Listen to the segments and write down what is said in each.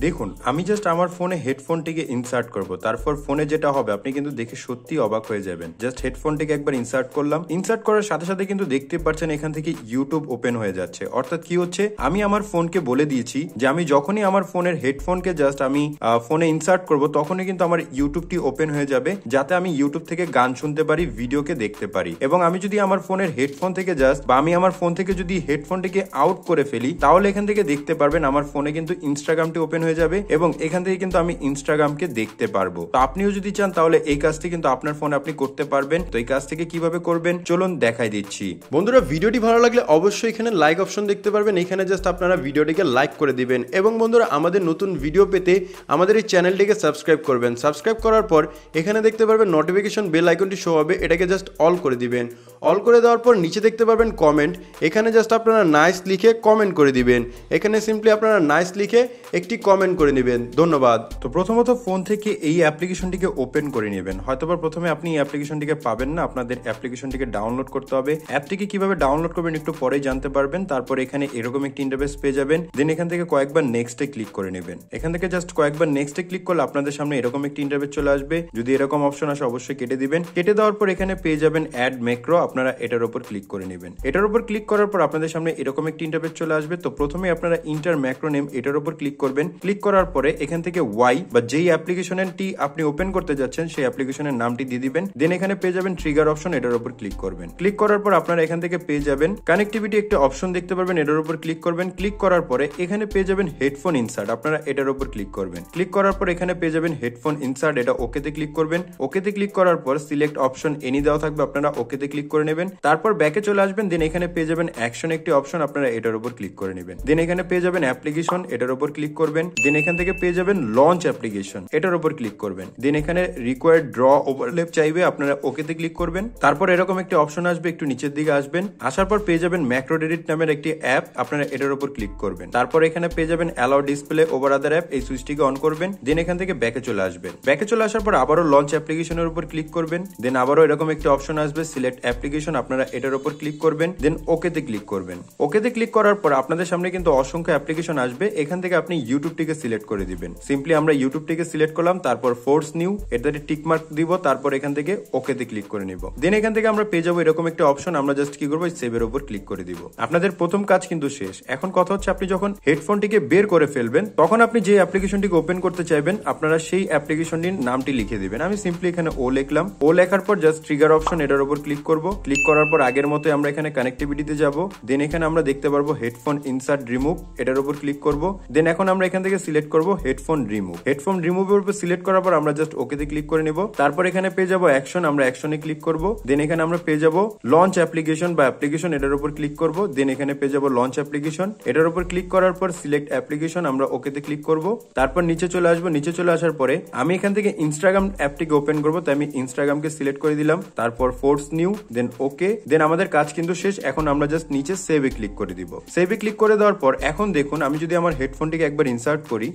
দেখুন আমি জাস্ট আমার ফোনে হেডফোনটিকে ইনসার্ট করব, তারপর ফোনে যেটা হবে আপনি কিন্তু দেখে সত্যি অবাক হয়ে যাবেন। জাস্ট হেডফোনটিকে একবার ইনসার্ট করলাম, ইনসার্ট করার সাথে সাথে কিন্তু দেখতে পাচ্ছেন এখান থেকে ইউটিউব ওপেন হয়ে যাচ্ছে। অর্থাৎ কি হচ্ছে, আমি আমার ফোনকে বলে দিয়েছি যে আমি যখনই আমার ফোনের হেডফোনকে জাস্ট আমি ফোনে ইনসার্ট করব তখনই কিন্তু আমার ইউটিউবটি ওপেন হয়ে যাবে, যাতে আমি ইউটিউব থেকে গান শুনতে পারি, ভিডিওকে দেখতে পারি। এবং আমি যদি আমার ফোনের হেডফোন থেকে জাস্ট বা আমি আমার ফোন থেকে যদি হেডফোনটিকে আউট করে ফেলি, তাহলে এখান থেকে দেখতে পারবেন আমার ফোনে কিন্তু ইনস্টাগ্রামটি ওপেন হয়ে যাবে এবং এখান থেকে কিন্তু আমি ইনস্টাগ্রামকে দেখতে পারবো। তো আপনিও যদি চান তাহলে এই কাজটি কিন্তু আপনার ফোনে আপনি করতে পারবেন। তো এই কাজ থেকে কিভাবে করবেন চলুন দেখাই দিচ্ছি। বন্ধুরা, ভিডিওটি ভালো লাগলে অবশ্যই এখানে লাইক অপশন দেখতে পারবেন, এখানে জাস্ট আপনারা ভিডিওটিকে লাইক করে দিবেন। এবং বন্ধুরা, আমাদের নতুন ভিডিও পেতে আমাদের এই চ্যানেলটিকে সাবস্ক্রাইব করবেন। সাবস্ক্রাইব করার পর এখানে দেখতে পারবেন নোটিফিকেশন বেল আইকনটি শো হবে, এটাকে জাস্ট অল করে দিবেন। অল করে দেওয়ার পর নিচে দেখতে পারবেন কমেন্ট, এখানে জাস্ট আপনারা নাইস লিখে কমেন্ট করে দিবেন। এখানে সিম্পলি আপনারা নাইস লিখে একটি কমেন্ট করে নেবেন। ধন্যবাদ। তো প্রথমত ফোন থেকে এই অ্যাপ্লিকেশনটিকে ওপেন করে নেবেন। হয়তোবা প্রথমে আপনি এই অ্যাপ্লিকেশনটিকে পাবেন না, আপনাদের অ্যাপ্লিকেশনটিকে ডাউনলোড করতে হবে। অ্যাপটিকে কিভাবে ডাউনলোড করবেন একটু পরেই জানতে পারবেন। তারপর এখানে এরকম একটি ইন্টারফেস পেয়ে যাবেন। দেন এখান থেকে কয়েকবার নেক্সটে ক্লিক করে নেবেন। এখান থেকে জাস্ট কয়েকবার নেক্সটে ক্লিক করলে আপনাদের সামনে এরকম একটি ইন্টারফেস চলে আসবে। যদি এরকম অপশন আসে অবশ্যই কেটে দিবেন। কেটে দেওয়ার পর এখানে পেয়ে যাবেন অ্যাড ম্যাক্রো, আপনারা এটার উপর ক্লিক করে নেবেন। এটার উপর ক্লিক করার পর আপনাদের সামনে এরকম একটি ইন্টারফেস চলে আসবে। তো প্রথমে আপনারা ইন্টার ম্যাক্রো নেম এটার উপর ক্লিক করবেন। ক্লিক করার পরে এখান থেকে ওয়াই বা যেই অ্যাপ্লিকেশনটি আপনি ওপেন করতে যাচ্ছেন সেই অ্যাপ্লিকেশনের নামটি দিয়ে দিবেন। দেন এখানে পেয়ে যাবেন ট্রিগার অপশন, এটার উপর ক্লিক করবেন। ক্লিক করার পর আপনারা এখান থেকে পেয়ে যাবেন কানেক্টিভিটি একটা অপশন দেখতে পারবেন, এটার উপর ক্লিক করবেন। ক্লিক করার পরে এখানে পেয়ে যাবেন হেডফোন ইনসার্ট, আপনারা এটার উপর ক্লিক করবেন। ক্লিক করার পর এখানে পেয়ে যাবেন হেডফোন ইনসার্ট, এটা ওকেতে ক্লিক করবেন। ওকেতে ক্লিক করার পর সিলেক্ট অপশন এনি দেওয়া থাকবে, আপনারা ওকেতে ক্লিক করে নেবেন। তারপর ব্যাকে চলে আসবেন। দেন এখানে পেয়ে যাবেন অ্যাকশন একটি অপশন, আপনারা এটার উপর ক্লিক করে নেবেন। দেন এখানে পেয়ে যাবেন অ্যাপ্লিকেশন, এটার উপর ক্লিক করবেন। দেন এখান থেকে পেয়ে যাবেন লঞ্চ অ্যাপ্লিকেশন, এটার উপর ক্লিক করবেন। দেন এখানে রিকোয়ার্ড ড্র ওভারল্যাপ চাইবে, আপনারা ওকেতে ক্লিক করবেন। তারপর এরকম একটি অপশন আসবে, একটু নিচের দিকে আসবেন। আসার পর পেয়ে যাবেন ম্যাক্রোডেডিট নামের একটি অ্যাপ, আপনারা এটার উপর ক্লিক করবেন। তারপর এখানে পেয়ে যাবেন অ্যালাউ ডিসপ্লে ওভার আদার অ্যাপ, এই সুইচটিকে অন করবেন। দেন এখান থেকে ব্যাকে চলে আসবেন। ব্যাকে চলে আসার পর আবারও লঞ্চ অ্যাপ্লিকেশনের উপর ক্লিক করবেন। দেন আবারও এরকম একটি অপশন আসবে সিলেক্ট অ্যাপ্লিকেশন, আপনারা এটার উপর ক্লিক করবেন। দেন ওকেতে ক্লিক করবেন। ওকেতে ক্লিক করার পর আপনাদের সামনে কিন্তু অসংখ্য অ্যাপ্লিকেশন আসবে, এখান থেকে আপনি ইউটিউবটিকে সিলেক্ট করে দিবেন। সিম্পলি আমরা ইউটিউবটিকে সিলেক্ট করলাম, তারপর ফোর্স নিউ এটাতে টিক মার্ক দিব, তারপর এখান থেকে ওকেতে ক্লিক করে নিব। দেন এখান থেকে আমরা পেয়ে যাবো এরকম একটা অপশন, আমরা জাস্ট কি করবো সেভের উপর ক্লিক করে দিব। আপনাদের প্রথম কাজ কিন্তু শেষ। এখন কথা হচ্ছে আপনি যখন হেডফোনটিকে বের করে ফেলবেন তখন আপনি যে অ্যাপ্লিকেশনটিকে ওপেন করতে চাইবেন আপনারা সেই অ্যাপ্লিকেশনটির নামটি লিখে দিবেন। আমি সিম্পলি এখানে ও লিখলাম। ও লেখার পর জাস্ট ট্রিগার অপশন এটার উপর ক্লিক করব। ক্লিক করার পর আগের মতো আমরা এখানে কানেক্টিভিটিতে যাব। দেন এখানে আমরা দেখতে পারবো হেডফোন ইনসার্ট রিমুভ, এটার উপর ক্লিক করব। দেন এখন আমরা এখান থেকে সিলেক্ট করব হেডফোন রিমুভ। হেডফোন রিমুভের উপর সিলেক্ট করার পর আমরা জাস্ট ওকেতে ক্লিক করে নিব। তারপর এখানে পেয়ে যাবো অ্যাকশন, আমরা অ্যাকশনে ক্লিক করব। দেন এখানে আমরা পেয়ে যাবো লঞ্চ অ্যাপ্লিকেশন বা অ্যাপ্লিকেশন, এটার উপর ক্লিক করব। দেন এখানে পেয়ে যাবো লঞ্চ অ্যাপ্লিকেশন, এটার উপর ক্লিক করার পর সিলেক্ট অ্যাপ্লিকেশন, আমরা ওকেতে ক্লিক করব। তারপর নিচে চলে আসবো। নিচে চলে আসার পরে আমি এখান থেকে ইনস্টাগ্রাম অ্যাপটিকে ওপেন করবো, তাই আমি ইনস্টাগ্রামকে সিলেক্ট করে দিলাম। তারপর ফোর্স নিউ, দেন ওকে। দেন আমাদের কাজ কিন্তু শেষ। এখন আমরা জাস্ট নিচে সেভে ক্লিক করে দিব। সেভে ক্লিক করে দেওয়ার পর এখন দেখুন আমি যদি আমার হেডফোনটিকে একবার ইনসার্ট করি,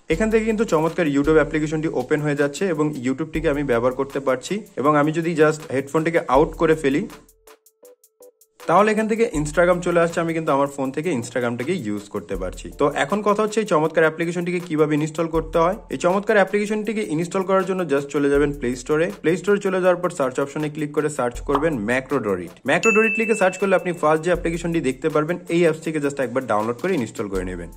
এখান থেকে কিন্তু চমৎকার ইউটিউব অ্যাপ্লিকেশনটি ওপেন হয়ে যাচ্ছে এবং ইউটিউবটিকে আমি ব্যবহার করতে পারছি। এবং আমি যদি জাস্ট হেডফোনটিকে আউট করে ফেলি তাহলে এখান থেকে ইনস্টাগ্রাম চলে আসছে, আমি কিন্তু আমার ফোন থেকে ইনস্টাগ্রামটাকে ইউজ করতে পারছি। তো এখন কথা হচ্ছে এই চমৎকার অ্যাপ্লিকেশনটিকে কিভাবে ইনস্টল করতে হয়। এই চমৎকার অ্যাপ্লিকেশনটিকে ইনস্টল করার জন্য জাস্ট চলে যাবেন প্লে স্টোরে। প্লে স্টোরে চলে যাওয়ার পর সার্চ অপশনে ক্লিক করে সার্চ করবেন ম্যাক্রোডরিট। ম্যাক্রোডরিট লিখে সার্চ করলে আপনি ফার্স্ট যে অ্যাপ্লিকেশনটি দেখতে পারবেন এই অ্যাপসটিকে জাস্ট একবার ডাউনলোড করে ইনস্টল করে নেবেন।